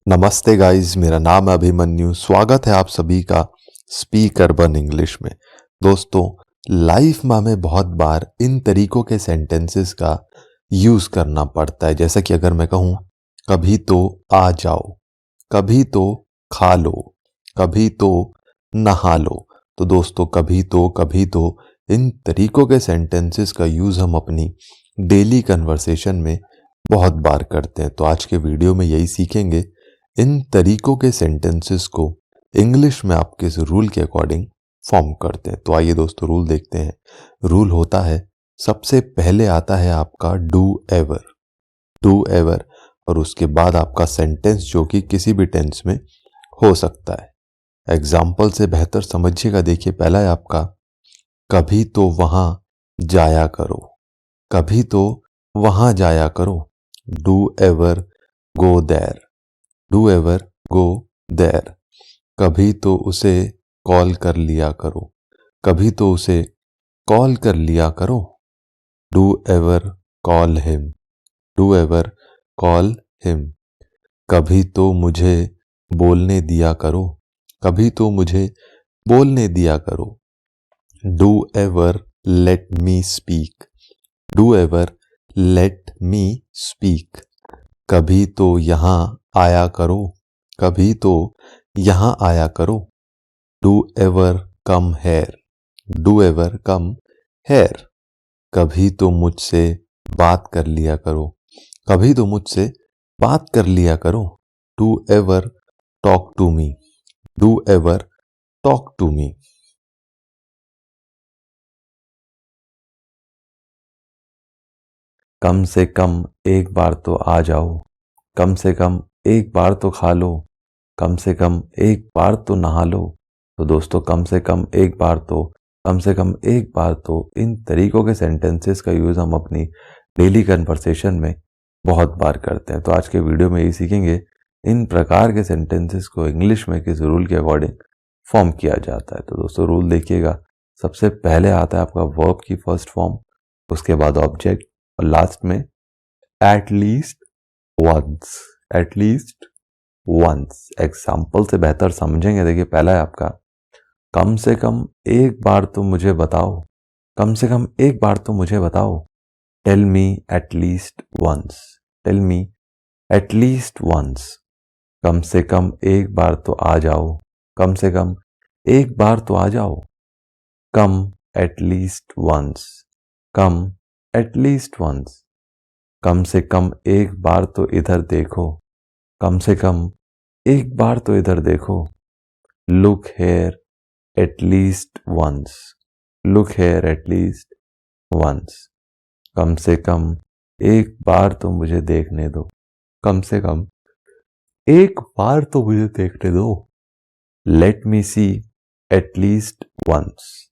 नमस्ते गाइस, मेरा नाम है अभिमन्यु। स्वागत है आप सभी का स्पीक अर्बन इंग्लिश में। दोस्तों, लाइफ में हमें बहुत बार इन तरीकों के सेंटेंसेस का यूज करना पड़ता है। जैसा कि अगर मैं कहूँ कभी तो आ जाओ, कभी तो खा लो, कभी तो नहा लो। तो दोस्तों, कभी तो इन तरीकों के सेंटेंसेस का यूज हम अपनी डेली कन्वर्सेशन में बहुत बार करते हैं। तो आज के वीडियो में यही सीखेंगे, इन तरीकों के सेंटेंसेस को इंग्लिश में आप किस रूल के अकॉर्डिंग फॉर्म करते हैं। तो आइए दोस्तों, रूल देखते हैं। रूल होता है, सबसे पहले आता है आपका डू एवर, और उसके बाद आपका सेंटेंस जो कि किसी भी टेंस में हो सकता है। एग्जाम्पल से बेहतर समझिएगा। देखिए, पहला है आपका कभी तो वहां जाया करो, कभी तो वहां जाया करो। Do ever go there, do ever go there. कभी तो उसे कॉल कर लिया करो, कभी तो उसे कॉल कर लिया करो। Do ever call him, do ever call him. कभी तो मुझे बोलने दिया करो, कभी तो मुझे बोलने दिया करो। Do ever let me speak, do ever let me speak. कभी तो यहां आया करो, कभी तो यहां आया करो। Do ever come here, do ever come here. कभी तो मुझसे बात कर लिया करो, कभी तो मुझसे बात कर लिया करो। Do ever talk to me, do ever talk to me. कम से कम एक बार तो आ जाओ, कम से कम एक बार तो खा लो, कम से कम एक बार तो नहा लो। तो दोस्तों, कम से कम एक बार तो, कम से कम एक बार तो, इन तरीकों के सेंटेंसेस का यूज़ हम अपनी डेली कन्वर्सेशन में बहुत बार करते हैं। तो आज के वीडियो में ये सीखेंगे, इन प्रकार के सेंटेंसेस को इंग्लिश में किस रूल के अकॉर्डिंग फॉर्म किया जाता है। तो दोस्तों, रूल देखिएगा। सबसे पहले आता है आपका वर्ब की फर्स्ट फॉर्म, उसके बाद ऑब्जेक्ट, और लास्ट में at least once, at least once. Example से बेहतर समझेंगे। देखिए, पहला है आपका कम से कम एक बार तो मुझे बताओ, कम से कम एक बार तो मुझे बताओ। Tell me at least once, tell me at least once. कम से कम एक बार तो आ जाओ, कम से कम एक बार तो आ जाओ। Come at least once, come at least once. कम से कम एक बार तो इधर देखो, कम से कम एक बार तो इधर देखो। Look here at least once, look here at least once. कम से कम एक बार तो मुझे देखने दो, कम से कम एक बार तो मुझे देखने दो। Let me see at least once,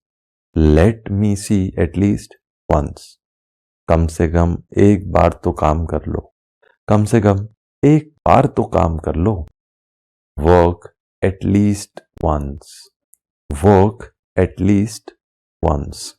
let me see at least once. कम से कम एक बार तो काम कर लो, कम से कम एक बार तो काम कर लो। Work at least once, work at least once.